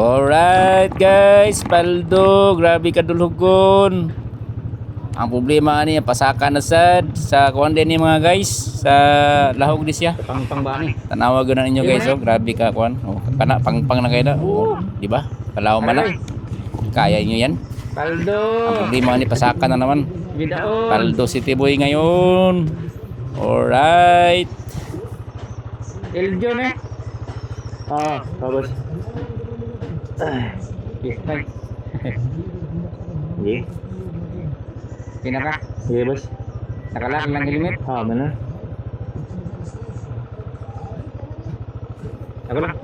Alright guys, paldo, grabe kadulhugon. Ang problema ni pasaka na sad sa kuan din ni mga guys sa lahog di siya. Pang ba ni? Tanawa gyud na ninyo guys, oh, grabe ka kuan. Oh, kana pang na kay na. Oh, di ba? Kalaw man na. Kaya niyo yan. Paldo. Ang problema ni pasaka na naman. Gidaon. Paldo City Boy ngayon. Alright. Eljon eh. Tapos. Yes, bye. Sige. Pinaka. Sige, boss. Nakalak lang helmet. Mana? Ako lang.